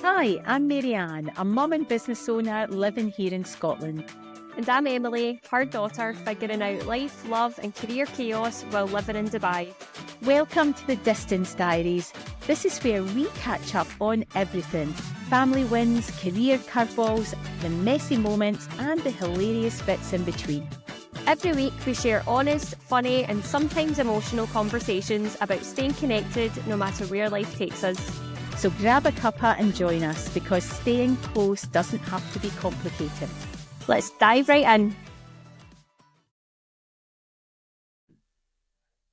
Hi, I'm Marianne, a mum and business owner living here in Scotland. And I'm Emily, her daughter, figuring out life, love and career chaos while living in Dubai. Welcome to the Distance Diaries. This is where we catch up on everything. Family wins, career curveballs, the messy moments and the hilarious bits in between. Every week we share honest, funny and sometimes emotional conversations about staying connected no matter where life takes us. So grab a cuppa and join us because staying close doesn't have to be complicated. Let's dive right in.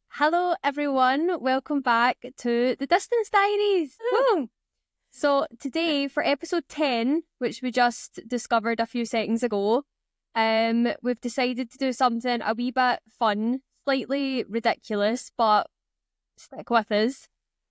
Hello everyone, welcome back to the Distance Diaries. Woo! So today for episode 10, which we just discovered a few seconds ago, we've decided to do something a wee bit fun, slightly ridiculous, but stick with us.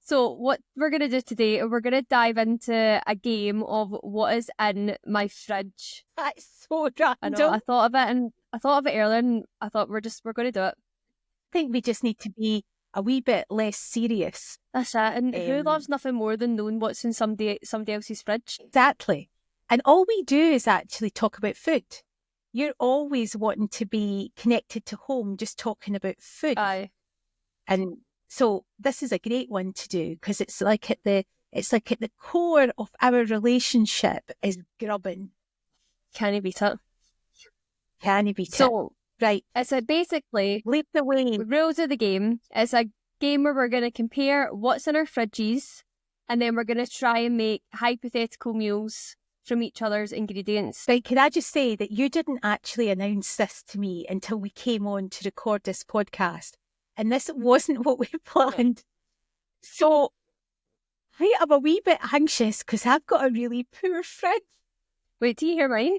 So what we're going to do today, we're going to dive into a game of what is in my fridge. That's so random. I know, I thought of it earlier and I thought we're going to do it. I think we just need to be a wee bit less serious. That's it. And who loves nothing more than knowing what's in somebody else's fridge? Exactly. And all we do is actually talk about food. You're always wanting to be connected to home, just talking about food. Aye. And so this is a great one to do because it's like at the core of our relationship is grubbing. Can you beat it? Can you beat it? So, right. It's basically lead the way. Rules of the game. It's a game where we're going to compare what's in our fridges and then we're going to try and make hypothetical meals from each other's ingredients. Right, can I just say that you didn't actually announce this to me until we came on to record this podcast. And this wasn't what we planned. So I'm a wee bit anxious because I've got a really poor fridge. Wait, do you hear mine?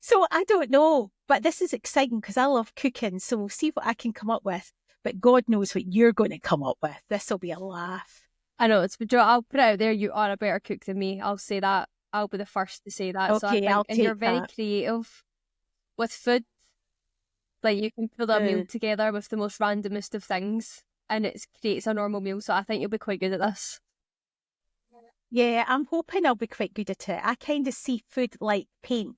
So I don't know, but this is exciting because I love cooking. So we'll see what I can come up with. But God knows what you're going to come up with. This will be a laugh. I know, I'll put it out there. You are a better cook than me. I'll say that. I'll be the first to say that. Okay, I'll take that. And you're very creative with food. Like, you can pull a meal together with the most randomest of things and it creates a normal meal. So I think you'll be quite good at this. Yeah, I'm hoping I'll be quite good at it. I kind of see food like paint.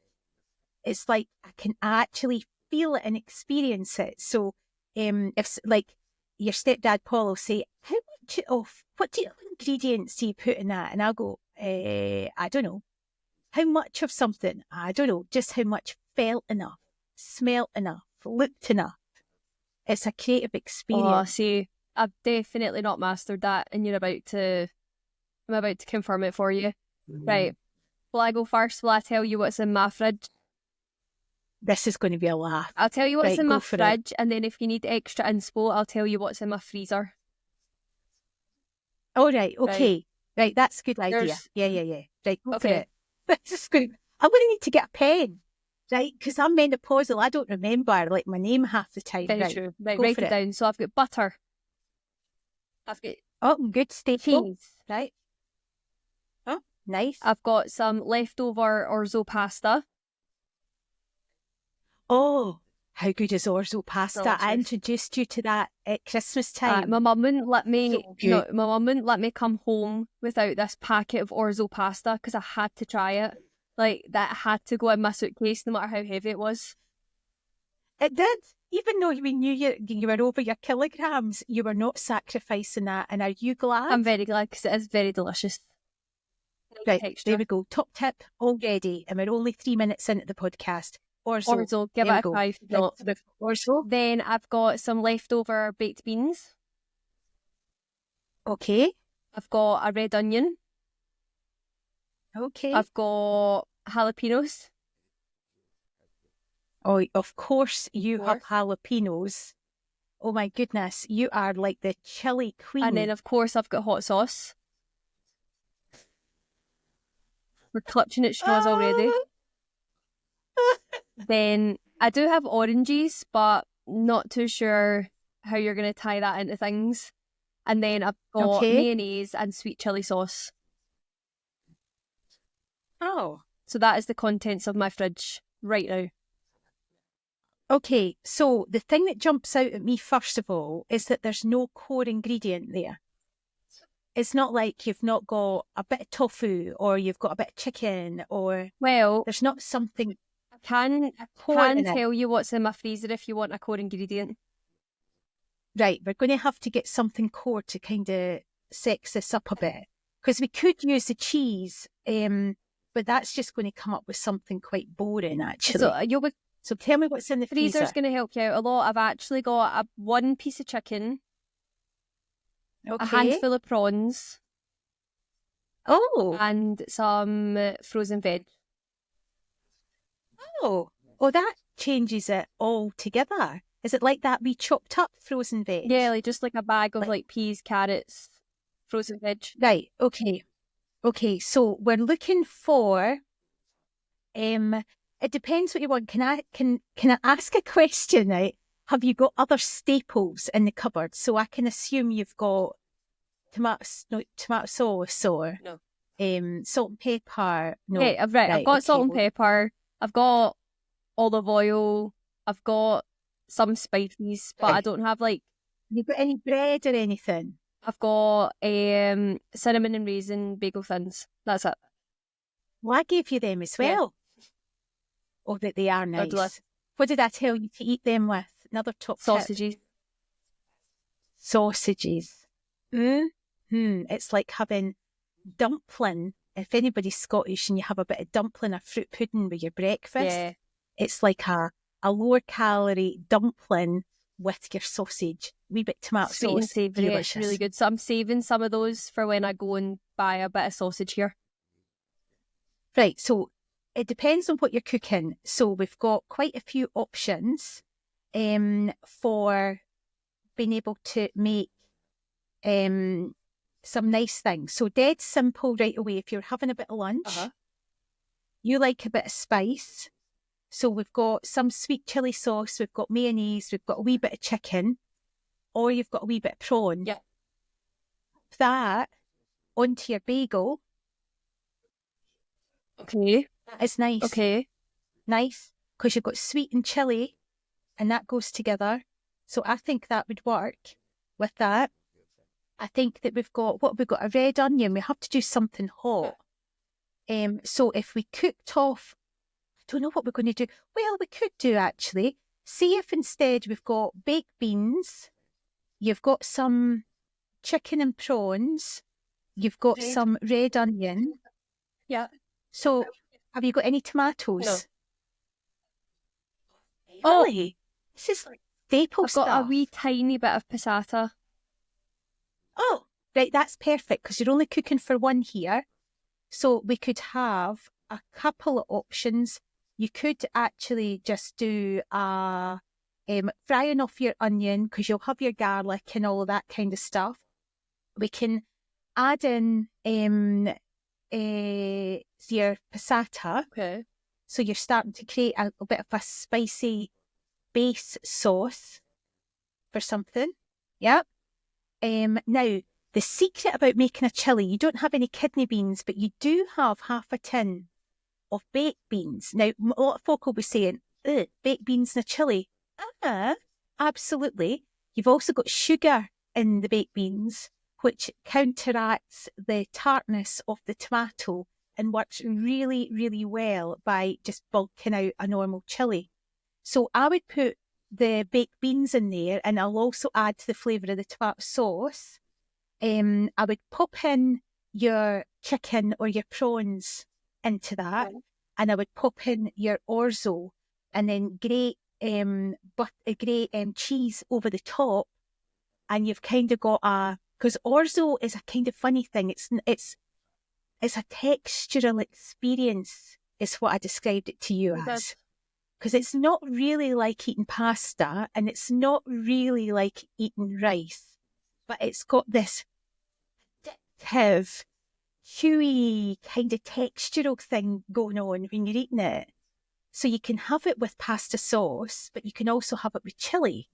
It's like I can actually feel it and experience it. So if like your stepdad Paul will say, what ingredients do you put in that? And I'll go, I don't know. How much of something? I don't know. Just how much felt enough, smelt enough, looked enough. It's a creative experience. Oh, see, I've definitely not mastered that and I'm about to confirm it for you. Right. Will I go first? Will I tell you what's in my fridge? This is going to be a laugh. I'll tell you what's in my fridge and then if you need extra inspo, I'll tell you what's in my freezer. Oh, right. Okay. Right. That's a good idea. Yeah. Right. Go for it. This is good. I'm going to need to get a pen. Right, because I'm menopausal. I don't remember like my name half the time. Very true. Right, write it down. So I've got butter. I've got good staple. Cheese. Right. Oh, nice. I've got some leftover orzo pasta. Oh, how good is orzo pasta? Delicious. I introduced you to that at Christmas time. My mum wouldn't let me. My mum wouldn't let me come home without this packet of orzo pasta because I had to try it. Like, that had to go in my suitcase no matter how heavy it was. It did. Even though we knew you were over your kilograms, you were not sacrificing that. And are you glad? I'm very glad because it is very delicious. Right, there we go. Top tip already. And we're only 3 minutes into the podcast. Orzo, give it a try. Orzo. Then I've got some leftover baked beans. Okay. I've got a red onion. Okay. I've got jalapenos. Oh, of course you have jalapenos. Oh my goodness, you are like the chili queen. And then of course I've got hot sauce. We're clutching at straws already. Then I do have oranges, but not too sure how you're going to tie that into things. And then I've got mayonnaise and sweet chili sauce. Oh. So that is the contents of my fridge right now. Okay, so the thing that jumps out at me first of all is that there's no core ingredient there. It's not like you've not got a bit of tofu or you've got a bit of chicken or Well, there's not something I can core in it. tell you what's in my freezer if you want a core ingredient. Right, we're going to have to get something core to kind of sex this up a bit. Because we could use the cheese, but that's just going to come up with something quite boring, actually. So So tell me what's in the freezer. freezer's going to help you out a lot. I've actually got one piece of chicken, Okay. a handful of prawns, Oh, and some frozen veg. oh, that changes it all together. Is it like that we chopped up frozen veg? Yeah, just like a bag of like peas, carrots, frozen veg. Right, okay. Okay, so we're looking for it depends what you want. Can I ask a question, right? Have you got other staples in the cupboard? So I can assume you've got tomato sauce or No. Salt and pepper. No. Yeah, right. I've got salt and pepper. I've got olive oil. I've got some spices, but I don't have like. Have you got any bread or anything? I've got cinnamon and raisin bagel thins. That's it. Well, I gave you them as well. Oh, that they are nice. Good. What did I tell you to eat them with? Another top sausages. Tip. Sausages. It's like having dumpling. If anybody's Scottish and you have a bit of dumpling or fruit pudding with your breakfast, it's like a lower calorie dumpling with your sausage. Wee bit tomato sweet sauce. And savoury. It's really good. So I'm saving some of those for when I go and buy a bit of sausage here. Right, so it depends on what you're cooking. So we've got quite a few options for being able to make some nice things. So dead simple right away. If you're having a bit of lunch, you like a bit of spice. So we've got some sweet chilli sauce, we've got mayonnaise, we've got a wee bit of chicken, or you've got a wee bit of prawn. Yeah. That onto your bagel. Okay. It's nice. Okay. Nice. Because you've got sweet and chilli, and that goes together. So I think that would work with that. I think that we've got a red onion. We have to do something hot. So if we cooked off, I don't know what we're going to do. Well, we could do actually. See if instead we've got baked beans, you've got some chicken and prawns, you've got some red onion. Yeah. So have you got any tomatoes? No. Really? This is like staple stuff. I've got a wee tiny bit of passata. Oh, right, that's perfect because you're only cooking for one here. So we could have a couple of options. You could actually just do frying off your onion because you'll have your garlic and all of that kind of stuff. We can add in your passata. Okay. So you're starting to create a bit of a spicy base sauce for something. Yep. Now, the secret about making a chilli, you don't have any kidney beans, but you do have half a tin of baked beans. Now, a lot of folk will be saying, baked beans in a chilli. Absolutely. You've also got sugar in the baked beans, which counteracts the tartness of the tomato and works really, really well by just bulking out a normal chilli. So I would put the baked beans in there, and I'll also add to the flavour of the tomato sauce. I would pop in your chicken or your prawns into that, and I would pop in your orzo, and then grate cheese over the top, and you've kind of got because orzo is a kind of funny thing. It's a textural experience, is what I described it to you as. Because it's not really like eating pasta and it's not really like eating rice, but it's got this addictive, chewy kind of textural thing going on when you're eating it. So you can have it with pasta sauce, but you can also have it with chili.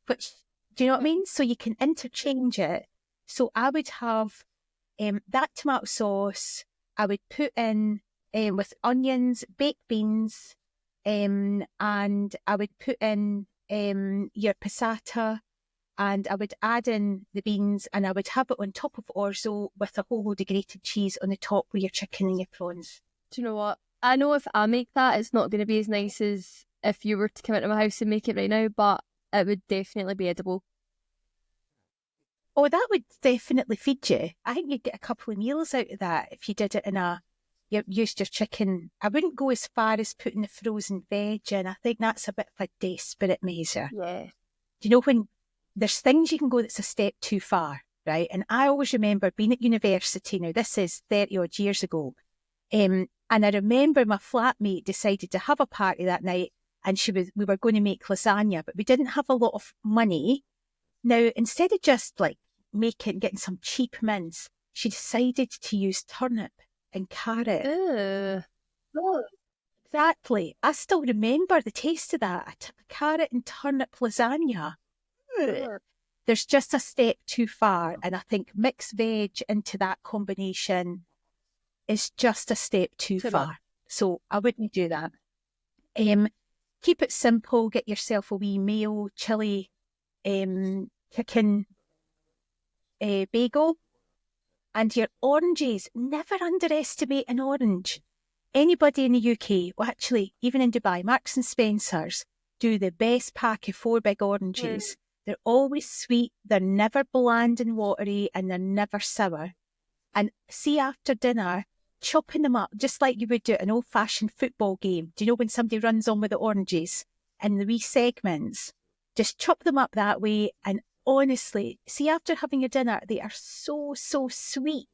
Which, do you know what I mean? So you can interchange it. So I would have that tomato sauce, I would put in with onions, baked beans, and I would put in your passata, and I would add in the beans, and I would have it on top of orzo with a whole load of grated cheese on the top with your chicken and your prawns. Do you know what? I know if I make that, it's not going to be as nice as if you were to come into my house and make it right now, but it would definitely be edible. Oh, that would definitely feed you. I think you'd get a couple of meals out of that if you did it you used your chicken. I wouldn't go as far as putting the frozen veg in. I think that's a bit of a desperate measure. Yeah. Do you know when there's things you can go that's a step too far, right? And I always remember being at university, now this is 30 odd years ago, and I remember my flatmate decided to have a party that night, and we were going to make lasagna, but we didn't have a lot of money. Now, instead of just like getting some cheap mince, she decided to use turnip and carrot. Ugh. Oh, exactly. I still remember the taste of that. A carrot and turnip lasagna. Ugh. There's just a step too far, and I think mixed veg into that combination is just a step too far. So I wouldn't do that. Keep it simple. Get yourself a wee mayo, chili, chicken bagel, and your oranges. Never underestimate an orange. Anybody in the UK, well, actually, even in Dubai, Marks and Spencer's do the best pack of 4 big oranges. They're always sweet, they're never bland and watery, and they're never sour. And see, after dinner, chopping them up just like you would do at an old-fashioned football game. Do you know when somebody runs on with the oranges in the wee segments? Just chop them up that way, and honestly, see, after having your dinner, they are so, so sweet.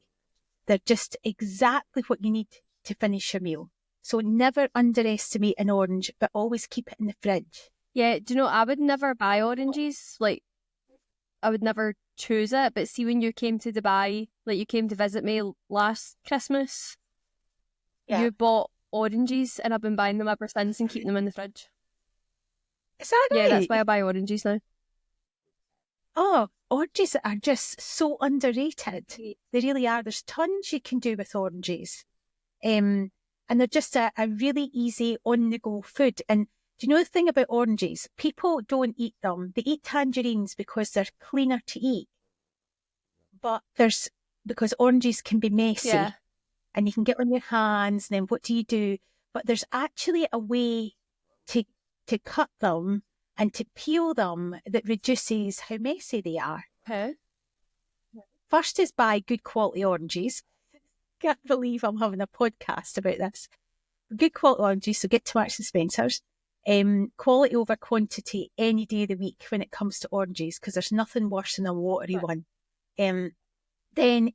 They're just exactly what you need to finish your meal. So never underestimate an orange, but always keep it in the fridge. Yeah, do you know, I would never buy oranges. Like, I would never choose it. But see, when you came to Dubai, like you came to visit me last Christmas, you bought oranges, and I've been buying them ever since and keeping them in the fridge. Is that right? Yeah, that's why I buy oranges now. Oh, oranges are just so underrated. They really are. There's tons you can do with oranges. And they're just a really easy on-the-go food. And do you know the thing about oranges? People don't eat them. They eat tangerines because they're cleaner to eat. But because oranges can be messy. Yeah. And you can get on your hands, and then what do? But there's actually a way to cut them and to peel them that reduces how messy they are. Okay. First is buy good quality oranges. Can't believe I'm having a podcast about this. Good quality oranges, so get to Marks and Spencer's. Quality over quantity any day of the week when it comes to oranges, because there's nothing worse than a watery one. Then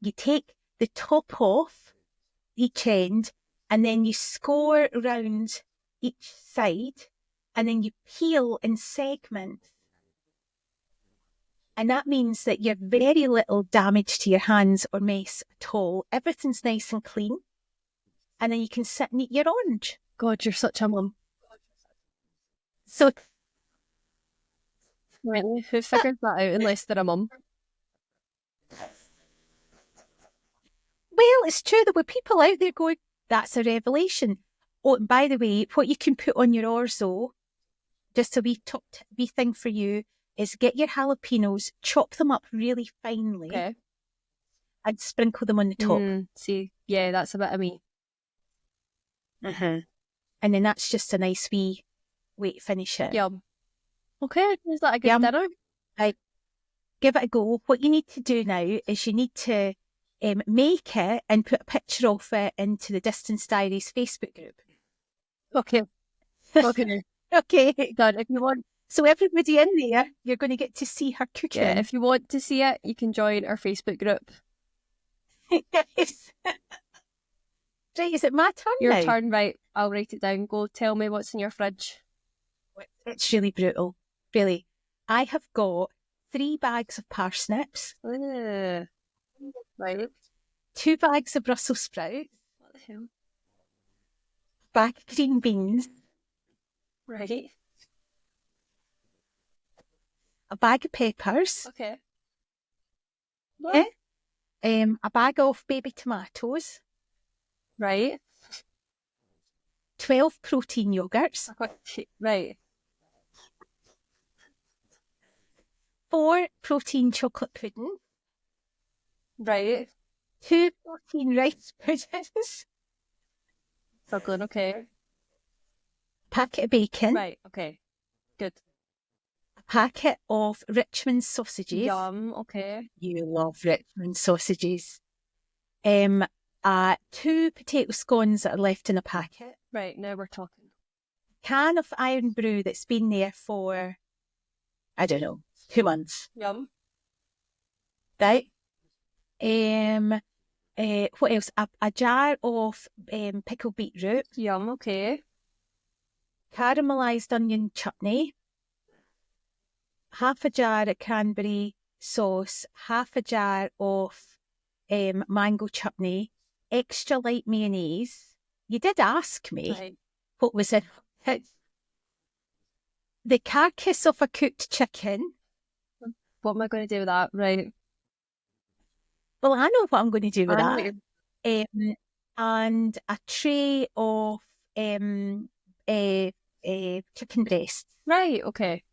you take the top off each end, and then you score around each side, and then you peel in segments. And that means that you're very little damage to your hands or mess at all. Everything's nice and clean. And then you can sit and eat your orange. God, you're such a mum. So, Really? Who figured that out unless they're a mum? well, it's true. There were people out there going, that's a revelation. Oh, and by the way, what you can put on your orzo, just a wee thing for you, is get your jalapenos, chop them up really finely, Okay. and sprinkle them on the top. See, yeah, that's a bit of me. And then that's just a nice wee way to finish it. Yum. Okay, is that a good dinner? Right. Give it a go. What you need to do now is you need to make it and put a picture of it into the Distance Diaries Facebook group. Okay. Okay. Okay. Done. If you want, so everybody in there, you're going to get to see her cooking. Yeah, if you want to see it, you can join our Facebook group. Yes. Right, is it my turn Your now? turn, right. I'll write it down. Go tell me what's in your fridge. It's really brutal. Really. I have got 3 bags of parsnips. Right. 2 bags of Brussels sprouts. What the hell? A bag of green beans. Right. A bag of peppers. Okay. Yeah. A bag of baby tomatoes. Right. 12 protein yogurts. Right. 4 protein chocolate pudding, Right. 2 protein rice puddings, Struggling, okay. packet of bacon, Right, okay. Good. a packet of Richmond sausages. Yum, okay. You love Richmond sausages. 2 potato scones that are left in a packet. Right, now we're talking. Can of iron brew that's been there for, I don't know, 2 months. Yum. Right? What else? A jar of pickled beetroot, Yum, okay. caramelised onion chutney, half a jar of cranberry sauce, half a jar of mango chutney, extra light mayonnaise. You did ask me Right. what was in it. The carcass of a cooked chicken. What am I going to do with that? Right. Well, I know what I'm going to do with I know that. what you're- And a tray of chicken breasts. Right, okay.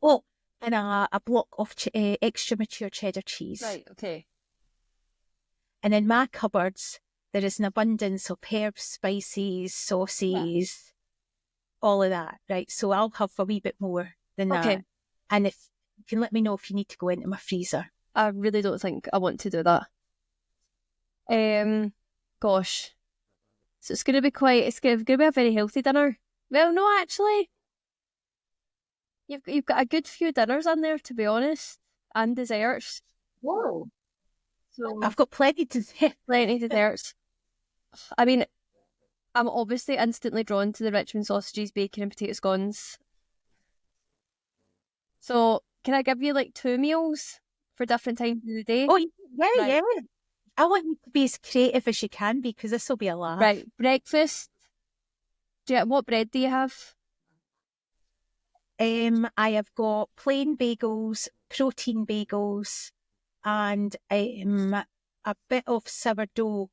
Oh, and a block of extra mature cheddar cheese. Right, okay. And in my cupboards, there is an abundance of herbs, spices, sauces, all of that, right? So I'll have a wee bit more than Okay. that. And if you can let me know if you need to go into my freezer. I really don't think I want to do that. Gosh. So it's going to be it's going to be a very healthy dinner. Well, no, actually. You've got a good few dinners on there, to be honest, and desserts. Whoa. So I've got plenty to say. plenty of desserts. I mean, I'm obviously instantly drawn to the Richmond sausages, bacon and potato scones. So can I give you like 2 meals for different times of the day? Oh, yeah, Right. yeah. I want you to be as creative as you can because this will be a laugh. Right, breakfast. What bread do you have? I have got plain bagels, protein bagels, and a bit of sourdough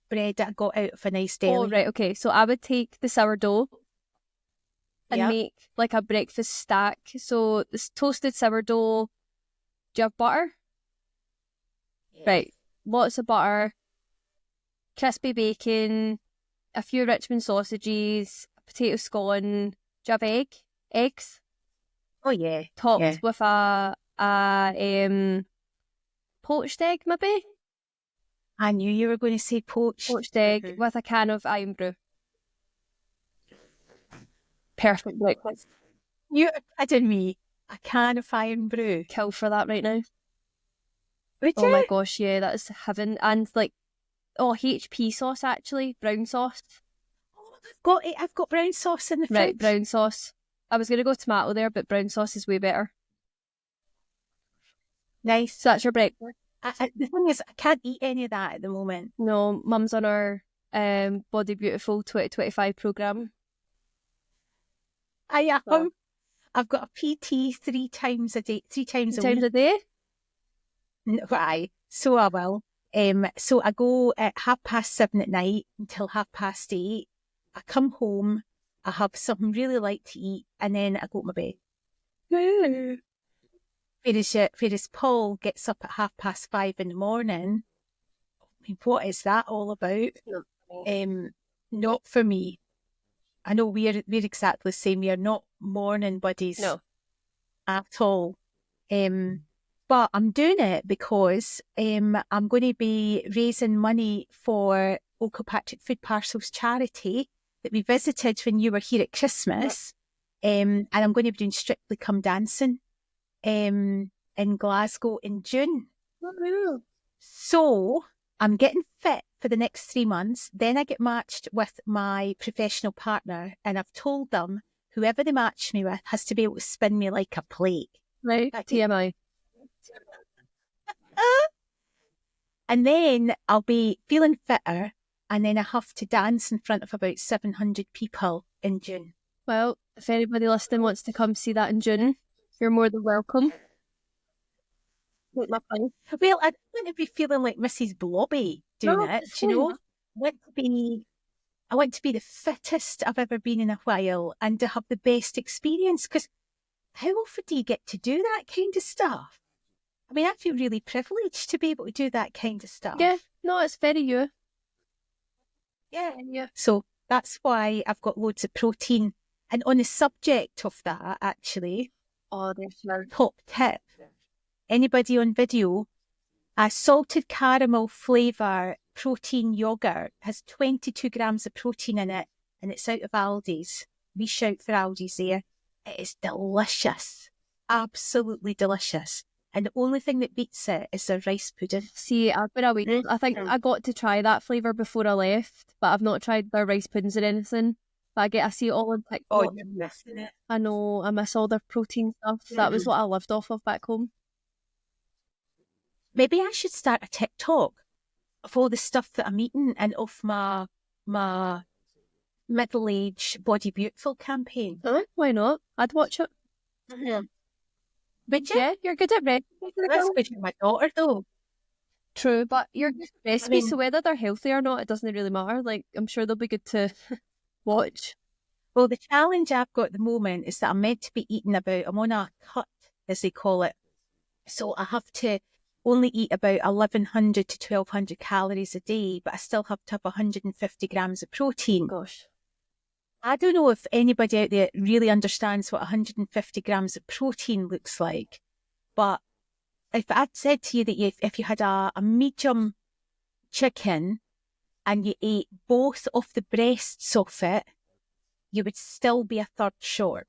bread that I got out of a nice deli. Oh, right, okay. So I would take the sourdough and Yep. make like a breakfast stack. So this toasted sourdough. Do you have butter? Right, lots of butter, crispy bacon, a few Richmond sausages, a potato scone. Do you have eggs? Oh, yeah. Topped Yeah. with a poached egg, maybe? I knew you were going to say poached. Poached egg with a can of iron brew. Perfect breakfast. You're kidding me. A can of iron brew. Kill for that right now. Would Oh you? my gosh, yeah, that's heaven. And like, HP sauce actually, brown sauce. Oh, I've got brown sauce in the Right, fridge. brown sauce. I was going to go tomato there, but brown sauce is way better. Nice. So that's your breakfast. The thing is, I can't eat any of that at the moment. No, Mum's on our Body Beautiful 2025 programme. I am. So- I've got a PT 3 times a day, 3 times a 2 times week. a day? Right. So I will. So I go at 7:30 at night until 8:30. I come home, I have something really light to eat, and then I go to my bed. Whereas Paul gets up at 5:30 in the morning. I mean, what is that all about? Not for me. I know we're exactly the same. We are not morning buddies. No. At all. But I'm doing it because I'm going to be raising money for Old Kilpatrick Food Parcels charity that we visited when you were here at Christmas. And I'm going to be doing Strictly Come Dancing in Glasgow in June. So I'm getting fit for the next 3 months. Then I get matched with my professional partner, and I've told them whoever they match me with has to be able to spin me like a plate. Right, TMI. And then I'll be feeling fitter, and then I have to dance in front of about 700 people in June. Well, if anybody listening wants to come see that in June, you're more than welcome. Take my place. Well, I don't want to be feeling like Mrs. Blobby doing it, it's do you know? fine. I want to be the fittest I've ever been in a while and to have the best experience, because how often do you get to do that kind of stuff? I mean, I feel really privileged to be able to do that kind of stuff. Yeah, no, it's very you. Yeah. So that's why I've got loads of protein. And on the subject of that, actually, top tip, anybody on video, a salted caramel flavour protein yoghurt has 22 grams of protein in it, and it's out of Aldi's. We shout for Aldi's there. It is delicious. Absolutely delicious. And the only thing that beats it is their rice pudding. See, I've been away. I think I got to try that flavour before I left, but I've not tried their rice puddings or anything. But I see it all on TikTok. Oh, you're missing it. I know, I miss all their protein stuff. That was what I lived off of back home. Maybe I should start a TikTok of all the stuff that I'm eating and of my middle-aged Body Beautiful campaign. Why not? I'd watch it. Would you? Yeah, you're good at recipes. That's good for my daughter, though. True, but you're good at recipes, so whether they're healthy or not, it doesn't really matter. Like, I'm sure they'll be good to watch. Well, the challenge I've got at the moment is that I'm meant to be eating I'm on a cut, as they call it. So I have to only eat about 1,100 to 1,200 calories a day, but I still have to have 150 grams of protein. Gosh. I don't know if anybody out there really understands what 150 grams of protein looks like, but if I'd said to you that if you had a medium chicken and you ate both of the breasts of it, you would still be a third short.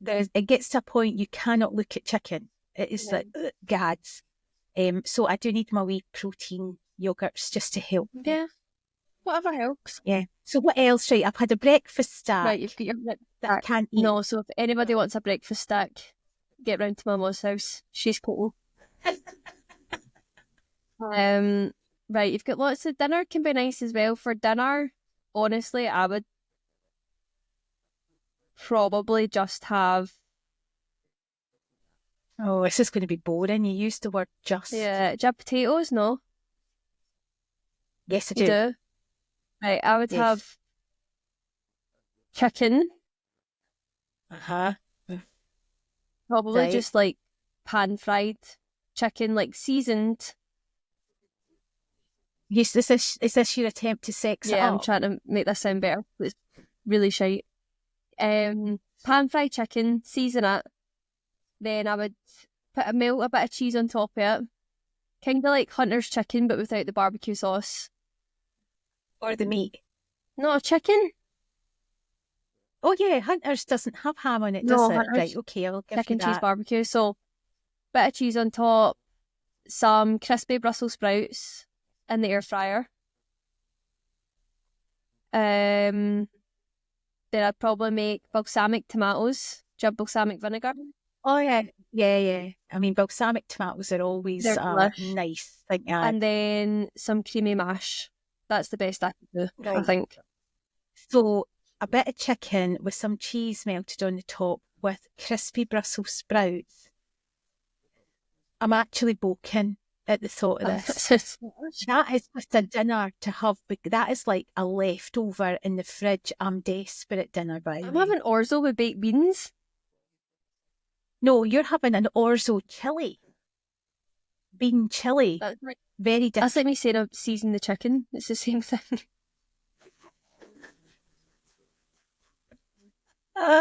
It gets to a point you cannot look at chicken. It is like, gads. So I do need my wee protein yogurts just to help. Yeah. Whatever helps. Yeah. So what else? Right, I've had a breakfast stack. Right, you've got your breakfast that I can't eat. No, so if anybody wants a breakfast stack, get round to my mum's house. She's cool. Right, you've got lots of dinner can be nice as well. For dinner, honestly, I would probably just have... Oh, this is going to be boring. You used the word just. Yeah, do you have potatoes? No? Yes, I You do. do? Right, I would have chicken. Uh-huh. Probably Right. just like pan-fried chicken, like seasoned. Yes, is this your attempt to sex it Yeah, I'm up? trying to make this sound better. It's really shite. Pan-fried chicken, season it. Then I would melt a bit of cheese on top of it. Kind of like Hunter's chicken, but without the barbecue sauce. Or the meat? No, chicken. Oh yeah, Hunter's doesn't have ham on it, No, does it? Hunter's Right, okay, I'll give Chicken you cheese that. barbecue. So, bit of cheese on top, some crispy Brussels sprouts in the air fryer. Then I'd probably make balsamic tomatoes. Do you have balsamic vinegar? Oh yeah, yeah. I mean, balsamic tomatoes are always They're a delish. nice thing to add. And then some creamy mash. That's the best I could do, I Right. think. So a bit of chicken with some cheese melted on the top with crispy Brussels sprouts. I'm actually boking at the thought of this. That is just a dinner to have. That is like a leftover in the fridge. I'm desperate dinner, by the I'm way. having orzo with baked beans. No, you're having an orzo chili. Bean chili. That's like, Very different. that's like me saying I've seasoned the chicken. It's the same thing. I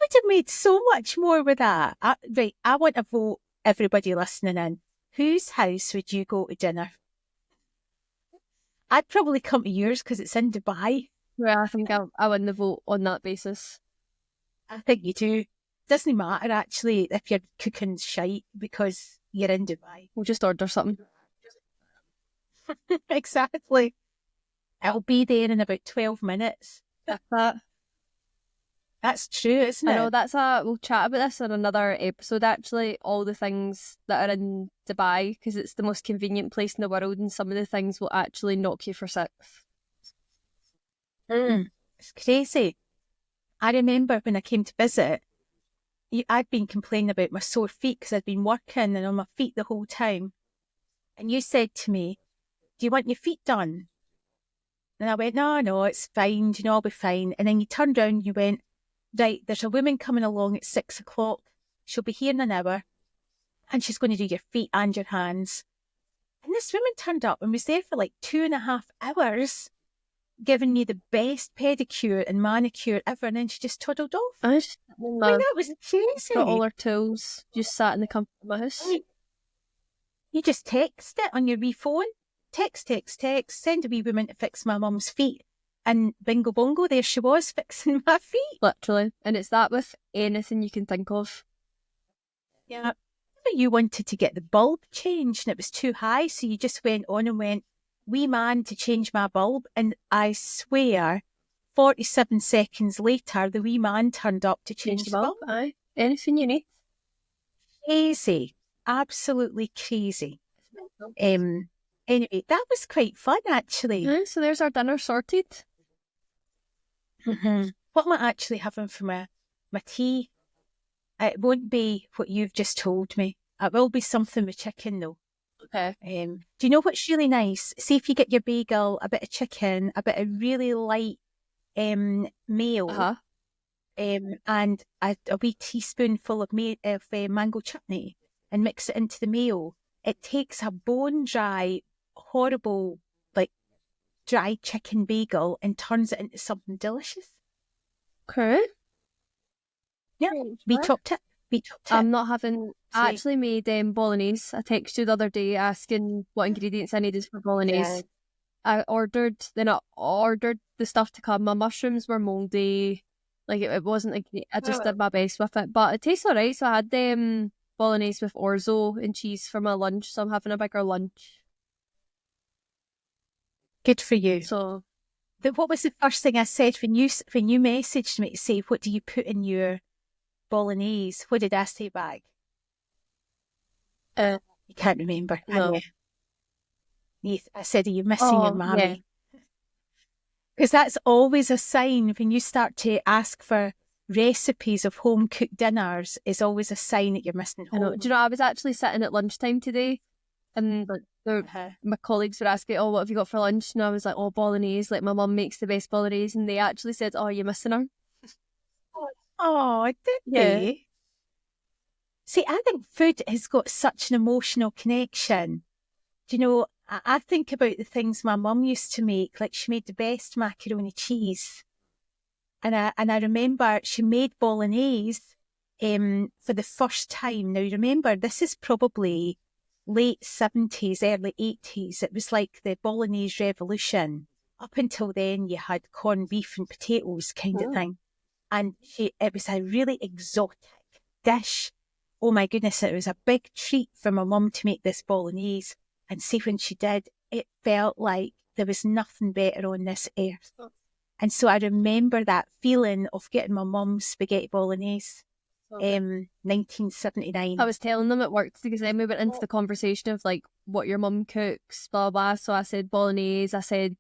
would have made so much more with that. Right, I want to vote everybody listening in. Whose house would you go to dinner? I'd probably come to yours because it's in Dubai. Well, I think I win the vote on that basis. I think you do. Doesn't matter actually if you're cooking shite because you're in Dubai. We'll just order something. Exactly. It'll be there in about 12 minutes. That. That's true, isn't it? I know, we'll chat about this in another episode actually, all the things that are in Dubai, because it's the most convenient place in the world and some of the things will actually knock you for six. It's crazy. I remember when I came to visit, I'd been complaining about my sore feet because I'd been working and on my feet the whole time. And you said to me, do you want your feet done? And I went, no, it's fine. I'll be fine. And then you turned around and you went, right, there's a woman coming along at 6:00. She'll be here in an hour and she's going to do your feet and your hands. And this woman turned up and was there for like 2.5 hours, giving me the best pedicure and manicure ever, and then she just toddled off. I just That was crazy. got all our tools, just sat in the comfort of my house. You just text it on your wee phone. Text, send a wee woman to fix my mum's feet. And bingo bongo, there she was, fixing my feet. Literally. And it's that with anything you can think of. Yeah. You wanted to get the bulb changed and it was too high, so you just went on and went, wee man, to change my bulb. And I swear, 47 seconds later, the wee man turned up to change the bulb. Aye. Anything you need. Crazy. Absolutely crazy. Anyway, that was quite fun, actually. Yeah, so there's our dinner sorted. Mm-hmm. What am I actually having for my tea? It won't be what you've just told me. It will be something with chicken, though. Okay. Do you know what's really nice? See if you get your bagel, a bit of chicken, a bit of really light mayo, and a wee teaspoonful of mango chutney, and mix it into the mayo. It takes a bone-dry, horrible, like, dry chicken bagel and turns it into something delicious. Okay. Yeah, we chopped it. I'm not having... I actually made bolognese. I texted you the other day asking what ingredients I needed for bolognese. Yeah. I ordered the stuff to come. My mushrooms were mouldy. Like, it wasn't like... I just did my best with it. But it tastes alright. So I had bolognese with orzo and cheese for my lunch. So I'm having a bigger lunch. Good for you. So... What was the first thing I said when you messaged me to say, what do you put in your bolognese? What did I say back? You can't remember, no. can you? I said, are you missing your mammy? Because that's always a sign when you start to ask for recipes of home-cooked dinners, is always a sign that you're missing home. I know. Do you know, I was actually sitting at lunchtime today and my colleagues were asking, what have you got for lunch? And I was like, bolognese. Like, my mum makes the best bolognese. And they actually said, you're missing her. Oh, did they? See, I think food has got such an emotional connection. Do you know, I think about the things my mum used to make. Like, she made the best macaroni cheese. And I remember she made bolognese for the first time. Now, remember, this is probably late 70s, early 80s. It was like the bolognese revolution. Up until then, you had corned beef and potatoes kind of thing. And it was a really exotic dish. Oh my goodness, it was a big treat for my mum to make this bolognese. And see, when she did, it felt like there was nothing better on this earth. And so I remember that feeling of getting my mum's spaghetti bolognese. 1979. I was telling them at work because then we went into the conversation of like what your mum cooks, blah, blah. So I said bolognese, I said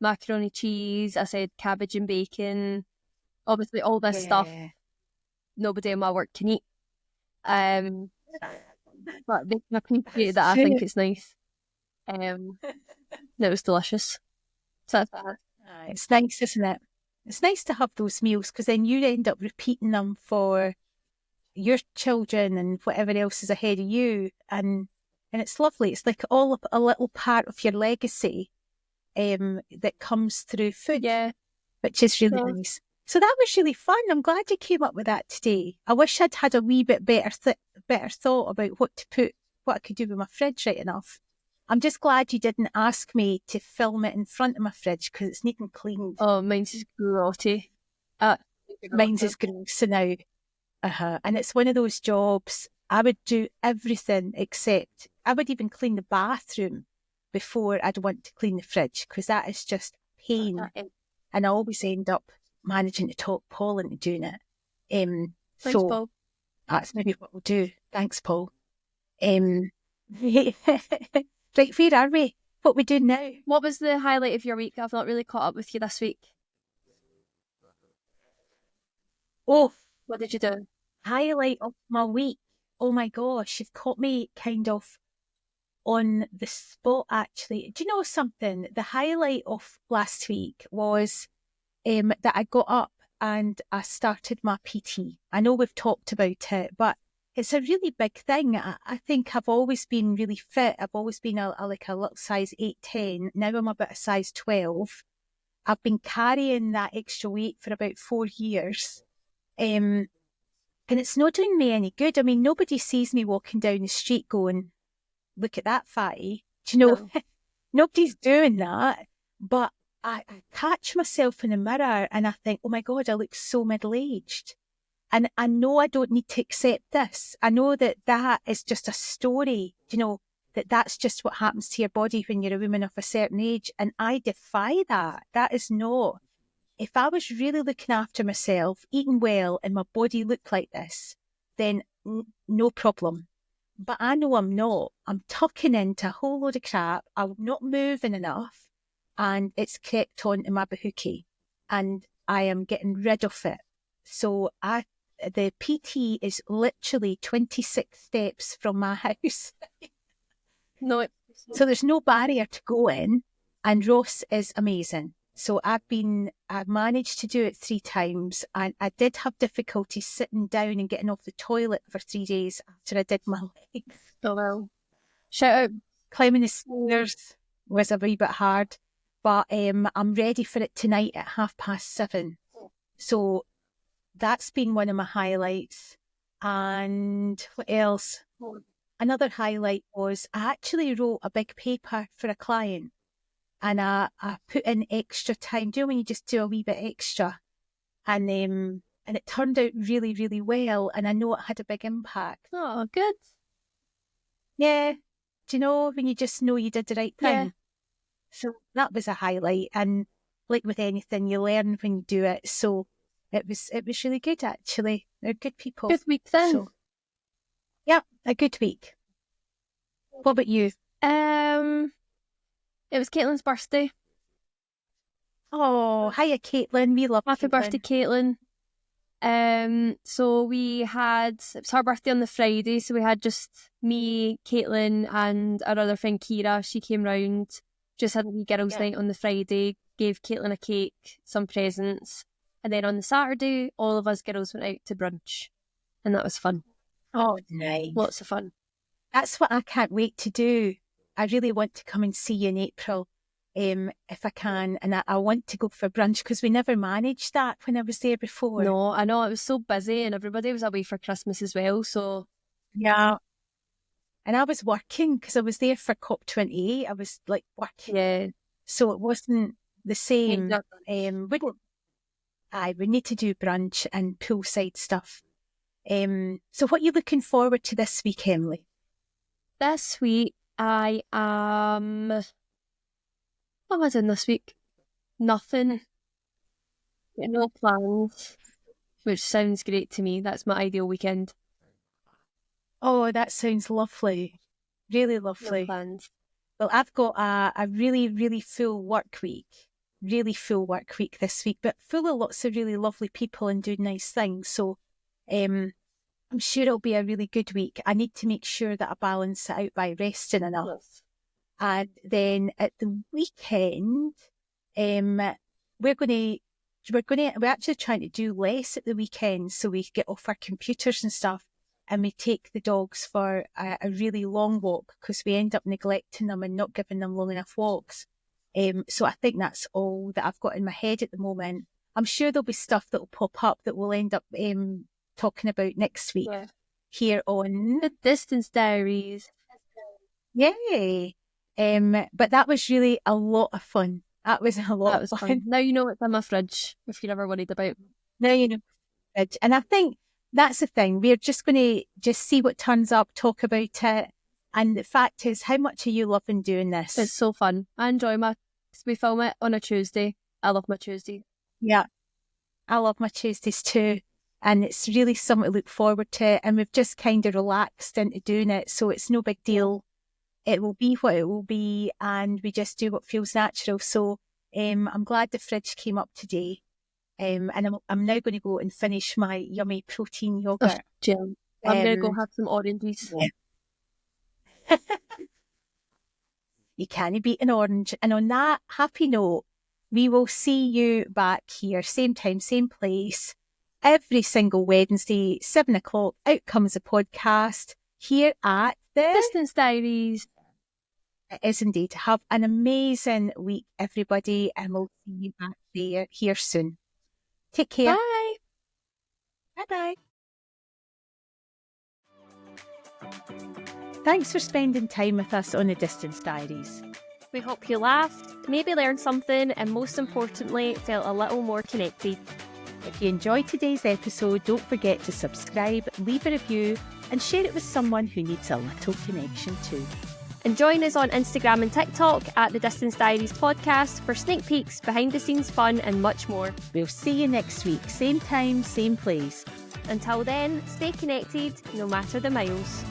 macaroni cheese, I said cabbage and bacon. Obviously all this stuff nobody in my work can eat. But they can appreciate that. I think it's nice. It was delicious. So that's that. It's nice, isn't it? It's nice to have those meals because then you end up repeating them for your children and whatever else is ahead of you, and it's lovely. It's like all a little part of your legacy that comes through food, which is really nice. So that was really fun. I'm glad you came up with that today. I wish I'd had a wee bit better thought about what I could do with my fridge, right enough. I'm just glad you didn't ask me to film it in front of my fridge because it's neat and clean. Oh, mine's is grotty. Mine's is gross now. And it's one of those jobs, I would do everything except, I would even clean the bathroom before I'd want to clean the fridge because that is just pain. And I always end up managing to talk Paul into doing it. Thanks, Paul. That's maybe what we'll do. Thanks, Paul. Right, where are we? What we doing now? What was the highlight of your week? I've not really caught up with you this week. Oh, what did you do? Highlight of my week. Oh my gosh, you've caught me kind of on the spot, actually. Do you know something? The highlight of last week was that I got up and I started my PT. I know we've talked about it, but it's a really big thing. I think I've always been really fit. I've always been like a little size 8, 10. Now I'm about a size 12. I've been carrying that extra weight for about 4 years. And it's not doing me any good. I mean, nobody sees me walking down the street going, look at that fatty. Do you know, No. nobody's doing that. But I catch myself in the mirror and I think, oh my God, I look so middle-aged. And I know I don't need to accept this. I know that that is just a story, you know, that that's just what happens to your body when you're a woman of a certain age. And I defy that. That is not. If I was really looking after myself, eating well, and my body looked like this, then no problem. But I know I'm not. I'm tucking into a whole load of crap. I'm not moving enough. And it's crept onto my bahookie. And I am getting rid of it. So the PT is literally 26 steps from my house. No. So there's no barrier to go in. And Ross is amazing. So I've managed to do it 3 times, and I did have difficulty sitting down and getting off the toilet for 3 days after I did my legs. Oh well. Shout out. Climbing the stairs was a wee bit hard, but I'm ready for it tonight at 7:30. So that's been one of my highlights. And what else? Another highlight was I actually wrote a big paper for a client. And I put in extra time. Do you know when you just do a wee bit extra? And it turned out really, really well. And I know it had a big impact. Oh, good. Yeah. Do you know when you just know you did the right thing? Yeah. So that was a highlight. And like with anything, you learn when you do it. So it was really good, actually. They're good people. Good week then. So, yeah, a good week. What about you? It was Caitlin's birthday. Oh, hiya, Caitlin. We love Happy Caitlin. birthday, Caitlin. So it was her birthday on the Friday, so we had just me, Caitlin, and our other friend Kira. She came round, just had a wee girls' night on the Friday, gave Caitlin a cake, some presents, and then on the Saturday, all of us girls went out to brunch, and that was fun. Oh, nice. Lots of fun. That's what I can't wait to do. I really want to come and see you in April, if I can. And I want to go for brunch because we never managed that when I was there before. No, I know, it was so busy and everybody was away for Christmas as well, so... Yeah. And I was working because I was there for COP28. I was like working. Yeah. So it wasn't the same. Exactly. We need to do brunch and poolside stuff. So what are you looking forward to this week, Emily? This week, I am... What am I doing this week? Nothing. Got no plans, which sounds great to me. That's my ideal weekend. Oh, that sounds lovely. Really lovely. No plans. Well, I've got a really, really full work week. Really full work week this week, but full of lots of really lovely people and doing nice things. So I'm sure it'll be a really good week. I need to make sure that I balance it out by resting enough. Yes. And then at the weekend, we're actually trying to do less at the weekend, so we get off our computers and stuff, and we take the dogs for a really long walk because we end up neglecting them and not giving them long enough walks. So I think that's all that I've got in my head at the moment. I'm sure there'll be stuff that will pop up that we'll end up talking about next week here on The Distance Diaries. Yay! But that was really a lot of fun. That was a lot of fun. Now you know what's in my fridge if you're ever worried about. Now you know. And I think that's the thing. We're just going to just see what turns up, talk about it. And the fact is, how much are you loving doing this? It's so fun. I enjoy we film it on a Tuesday. I love my Tuesday. Yeah. I love my Tuesdays too. And it's really something to look forward to. And we've just kind of relaxed into doing it. So it's no big deal. It will be what it will be, and we just do what feels natural. So I'm glad the fridge came up today, and I'm now going to go and finish my yummy protein yogurt. Jill, I'm going to go have some oranges. Yeah. You can't beat an orange. And on that happy note, We will see you back here, same time, same place, every single Wednesday, 7 o'clock. Out comes the podcast here at the Distance Diaries. It is indeed. Have an amazing week, everybody, and we'll see you back there here soon. Take care. Bye. Bye-bye. Thanks for spending time with us on the Distance Diaries. We hope you laughed, maybe learned something, and most importantly, felt a little more connected. If you enjoyed today's episode, don't forget to subscribe, leave a review, and share it with someone who needs a little connection too. And join us on Instagram and TikTok at the Distance Diaries podcast for sneak peeks, behind the scenes fun, and much more. We'll see you next week, same time, same place. Until then, stay connected, no matter the miles.